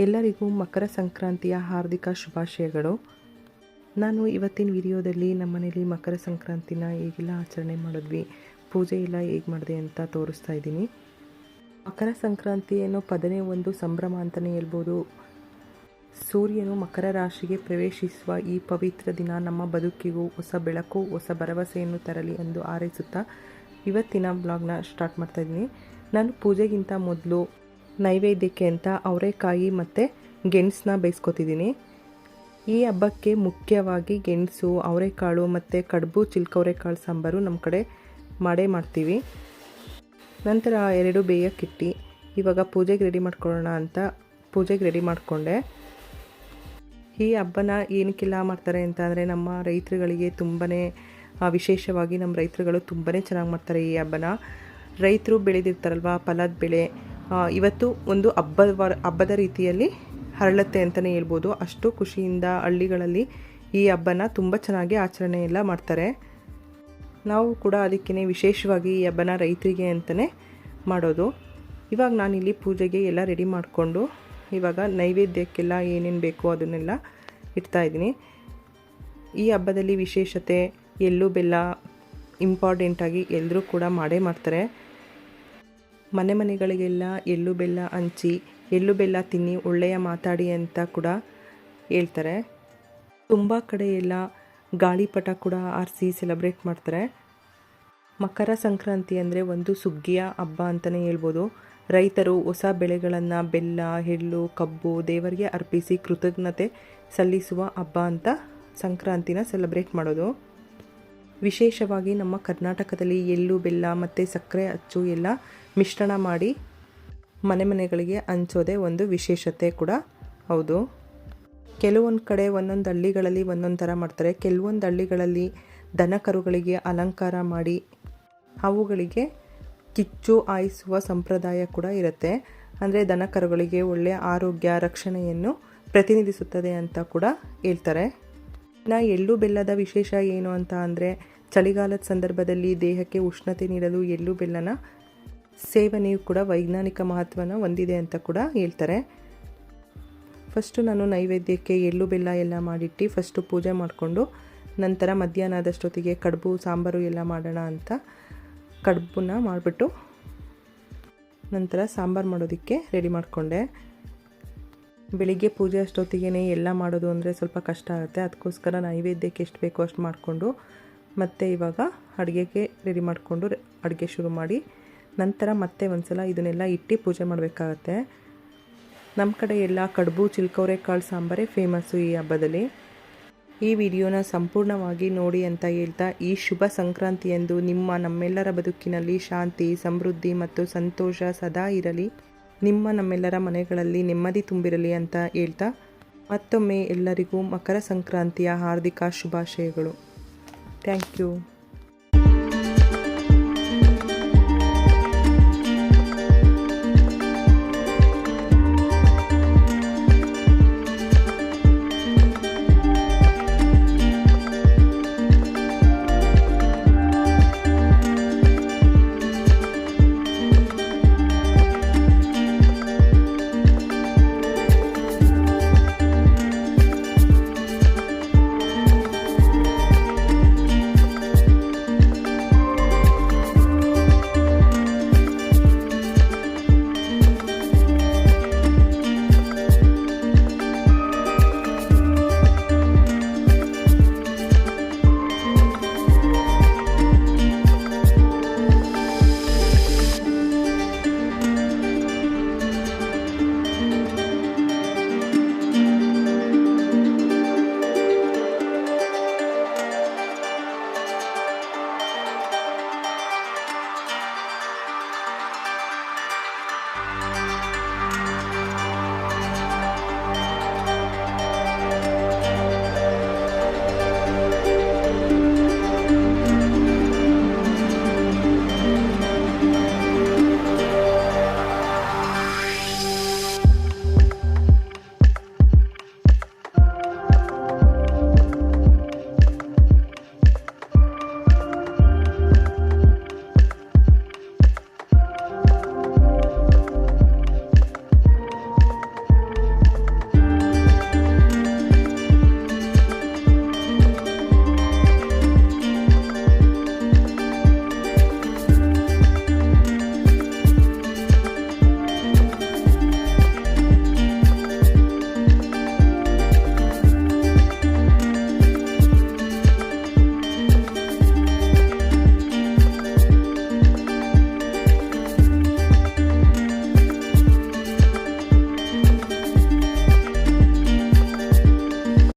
ಎಲ್ಲರಿಗೂ ಮಕರ ಸಂಕ್ರಾಂತಿಯ ಹಾರ್ದಿಕ ಶುಭಾಶಯಗಳು. ನಾನು ಇವತ್ತಿನ ವಿಡಿಯೋದಲ್ಲಿ ನಮ್ಮನೇಲಿ ಮಕರ ಸಂಕ್ರಾಂತಿನ ಹೇಗೆಲ್ಲ ಆಚರಣೆ ಮಾಡಿದ್ವಿ, ಪೂಜೆ ಎಲ್ಲ ಹೇಗೆ ಮಾಡಿದೆ ಅಂತ ತೋರಿಸ್ತಾ ಇದ್ದೀನಿ. ಮಕರ ಸಂಕ್ರಾಂತಿ ಅನ್ನೋ ಪದನೇ ಒಂದು ಸಂಭ್ರಮ ಅಂತಲೇ ಹೇಳ್ಬೋದು. ಸೂರ್ಯನು ಮಕರ ರಾಶಿಗೆ ಪ್ರವೇಶಿಸುವ ಈ ಪವಿತ್ರ ದಿನ ನಮ್ಮ ಬದುಕಿಗೂ ಹೊಸ ಬೆಳಕು, ಹೊಸ ಭರವಸೆಯನ್ನು ತರಲಿ ಎಂದು ಹಾರೈಸುತ್ತಾ ಇವತ್ತಿನ ಬ್ಲಾಗ್ನ ಸ್ಟಾರ್ಟ್ ಮಾಡ್ತಾ ಇದ್ದೀನಿ. ನಾನು ಪೂಜೆಗಿಂತ ಮೊದಲು ನೈವೇದ್ಯಕ್ಕೆ ಅಂತ ಅವರೆಕಾಯಿ ಮತ್ತು ಗೆಣಸನ್ನ ಬೇಯಿಸ್ಕೊತಿದ್ದೀನಿ. ಈ ಹಬ್ಬಕ್ಕೆ ಮುಖ್ಯವಾಗಿ ಗೆಣಸು, ಅವರೆಕಾಳು ಮತ್ತು ಕಡುಬು ಚಿಲ್ಕವರೆಕಾಳು ಸಾಂಬಾರು ನಮ್ಮ ಕಡೆ ಮಾಡೇ ಮಾಡ್ತೀವಿ. ನಂತರ 2 ಬೇಯಕ್ಕಿಟ್ಟು ಇವಾಗ ಪೂಜೆಗೆ ರೆಡಿ ಮಾಡ್ಕೊಳ್ಳೋಣ ಅಂತ ಪೂಜೆಗೆ ರೆಡಿ ಮಾಡಿಕೊಂಡೆ. ಈ ಹಬ್ಬನ ಏನಕ್ಕೆಲ್ಲ ಮಾಡ್ತಾರೆ ಅಂತ ಅಂದರೆ ನಮ್ಮ ರೈತರುಗಳಿಗೆ ತುಂಬಾ ವಿಶೇಷವಾಗಿ ನಮ್ಮ ರೈತರುಗಳು ತುಂಬಾ ಚೆನ್ನಾಗಿ ಮಾಡ್ತಾರೆ ಈ ಹಬ್ಬನ. ರೈತರು ಬೆಳೆದಿರ್ತಾರಲ್ವ ಫಲದ ಬೆಳೆ, ಇವತ್ತು ಒಂದು ಹಬ್ಬದ ರೀತಿಯಲ್ಲಿ ಹರಳುತ್ತೆ ಅಂತಲೇ ಹೇಳ್ಬೋದು. ಅಷ್ಟು ಖುಷಿಯಿಂದ ಹಳ್ಳಿಗಳಲ್ಲಿ ಈ ಹಬ್ಬನ ತುಂಬ ಚೆನ್ನಾಗಿ ಆಚರಣೆ ಎಲ್ಲ ಮಾಡ್ತಾರೆ. ನಾವು ಕೂಡ ಅದಕ್ಕೇ ವಿಶೇಷವಾಗಿ ಈ ಹಬ್ಬನ ರೈತರಿಗೆ ಅಂತಲೇ ಮಾಡೋದು. ಇವಾಗ ನಾನಿಲ್ಲಿ ಪೂಜೆಗೆ ಎಲ್ಲ ರೆಡಿ ಮಾಡಿಕೊಂಡು ಇವಾಗ ನೈವೇದ್ಯಕ್ಕೆಲ್ಲ ಏನೇನು ಬೇಕೋ ಅದನ್ನೆಲ್ಲ ಇಡ್ತಾಯಿದ್ದೀನಿ. ಈ ಹಬ್ಬದಲ್ಲಿ ವಿಶೇಷತೆ ಎಳ್ಳು ಬೆಲ್ಲ ಇಂಪಾರ್ಟೆಂಟಾಗಿ ಎಲ್ಲರೂ ಕೂಡ ಮಾಡೇ ಮಾಡ್ತಾರೆ. ಮನೆಗಳಿಗೆಲ್ಲ ಎಳ್ಳು ಬೆಲ್ಲ ಹಂಚಿ ಎಳ್ಳು ಬೆಲ್ಲ ತಿನ್ನಿ ಒಳ್ಳೆಯ ಮಾತಾಡಿ ಅಂತ ಕೂಡ ಹೇಳ್ತಾರೆ. ತುಂಬ ಕಡೆ ಎಲ್ಲ ಗಾಳಿಪಟ ಕೂಡ ಆರಿಸಿ ಸೆಲೆಬ್ರೇಟ್ ಮಾಡ್ತಾರೆ. ಮಕರ ಸಂಕ್ರಾಂತಿ ಅಂದರೆ ಒಂದು ಸುಗ್ಗಿಯ ಹಬ್ಬ ಅಂತಲೇ ಹೇಳ್ಬೋದು. ರೈತರು ಹೊಸ ಬೆಳೆಗಳನ್ನು ಬೆಲ್ಲ, ಎಳ್ಳು, ಕಬ್ಬು ದೇವರಿಗೆ ಅರ್ಪಿಸಿ ಕೃತಜ್ಞತೆ ಸಲ್ಲಿಸುವ ಹಬ್ಬ ಅಂತ ಸಂಕ್ರಾಂತಿನ ಸೆಲೆಬ್ರೇಟ್ ಮಾಡೋದು. ವಿಶೇಷವಾಗಿ ನಮ್ಮ ಕರ್ನಾಟಕದಲ್ಲಿ ಎಳ್ಳು ಬೆಲ್ಲ ಮತ್ತು ಸಕ್ಕರೆ ಅಚ್ಚು ಎಲ್ಲ ಮಿಶ್ರಣ ಮಾಡಿ ಮನೆಗಳಿಗೆ ಹಂಚೋದೇ ಒಂದು ವಿಶೇಷತೆ ಕೂಡ ಹೌದು. ಕೆಲವೊಂದು ಕಡೆ ಒಂದೊಂದು ಹಳ್ಳಿಗಳಲ್ಲಿ ಒಂದೊಂದು ಥರ ಮಾಡ್ತಾರೆ. ಕೆಲವೊಂದು ಹಳ್ಳಿಗಳಲ್ಲಿ ದನ ಕರುಗಳಿಗೆ ಅಲಂಕಾರ ಮಾಡಿ ಅವುಗಳಿಗೆ ಕಿಚ್ಚು ಹಾಯಿಸುವ ಸಂಪ್ರದಾಯ ಕೂಡ ಇರುತ್ತೆ. ಅಂದರೆ ದನ ಕರುಗಳಿಗೆ ಒಳ್ಳೆಯ ಆರೋಗ್ಯ ರಕ್ಷಣೆಯನ್ನು ಪ್ರತಿನಿಧಿಸುತ್ತದೆ ಅಂತ ಕೂಡ ಹೇಳ್ತಾರೆ. ಎಳ್ಳು ಬೆಲ್ಲದ ವಿಶೇಷ ಏನು ಅಂತ ಅಂದರೆ ಚಳಿಗಾಲದ ಸಂದರ್ಭದಲ್ಲಿ ದೇಹಕ್ಕೆ ಉಷ್ಣತೆ ನೀಡಲು ಎಳ್ಳು ಬೆಲ್ಲನ ಸೇವನೆಯು ಕೂಡ ವೈಜ್ಞಾನಿಕ ಮಹತ್ವನ ಹೊಂದಿದೆ ಅಂತ ಕೂಡ ಹೇಳ್ತಾರೆ. ಫಸ್ಟು ನಾನು ನೈವೇದ್ಯಕ್ಕೆ ಎಳ್ಳು ಬೆಲ್ಲ ಎಲ್ಲ ಮಾಡಿಟ್ಟು ಫಸ್ಟು ಪೂಜೆ ಮಾಡಿಕೊಂಡು ನಂತರ ಮಧ್ಯಾಹ್ನದಷ್ಟೊತ್ತಿಗೆ ಕಡುಬು ಸಾಂಬಾರು ಎಲ್ಲ ಮಾಡೋಣ ಅಂತ ಕಡುಬನ್ನ ಮಾಡಿಬಿಟ್ಟು ನಂತರ ಸಾಂಬಾರು ಮಾಡೋದಕ್ಕೆ ರೆಡಿ ಮಾಡಿಕೊಂಡೆ. ಬೆಳಿಗ್ಗೆ ಪೂಜೆ ಅಷ್ಟೊತ್ತಿಗೆ ಎಲ್ಲ ಮಾಡೋದು ಅಂದರೆ ಸ್ವಲ್ಪ ಕಷ್ಟ ಆಗುತ್ತೆ. ಅದಕ್ಕೋಸ್ಕರ ನೈವೇದ್ಯಕ್ಕೆ ಎಷ್ಟು ಬೇಕೋ ಅಷ್ಟು ಮಾಡಿಕೊಂಡು ಮತ್ತು ಇವಾಗ ಅಡುಗೆಗೆ ರೆಡಿ ಮಾಡಿಕೊಂಡು ಅಡುಗೆ ಶುರು ಮಾಡಿ ನಂತರ ಮತ್ತೆ ಒಂದ್ಸಲ ಇದನ್ನೆಲ್ಲ ಇಟ್ಟು ಪೂಜೆ ಮಾಡಬೇಕಾಗತ್ತೆ. ನಮ್ಮ ಕಡೆ ಎಲ್ಲ ಕಡುಬು ಚಿಲ್ಕವರೆಕಾಳು ಸಾಂಬಾರೇ ಫೇಮಸ್ಸು ಈ ಹಬ್ಬದಲ್ಲಿ. ಈ ವಿಡಿಯೋನ ಸಂಪೂರ್ಣವಾಗಿ ನೋಡಿ ಅಂತ ಹೇಳ್ತಾ ಈ ಶುಭ ಸಂಕ್ರಾಂತಿಯಂದು ನಮ್ಮೆಲ್ಲರ ಬದುಕಿನಲ್ಲಿ ಶಾಂತಿ, ಸಮೃದ್ಧಿ ಮತ್ತು ಸಂತೋಷ ಸದಾ ಇರಲಿ. ನಮ್ಮೆಲ್ಲರ ಮನೆಗಳಲ್ಲಿ ನೆಮ್ಮದಿ ತುಂಬಿರಲಿ ಅಂತ ಹೇಳ್ತಾ ಮತ್ತೊಮ್ಮೆ ಎಲ್ಲರಿಗೂ ಮಕರ ಸಂಕ್ರಾಂತಿಯ ಹಾರ್ದಿಕ ಶುಭಾಶಯಗಳು. Thank you.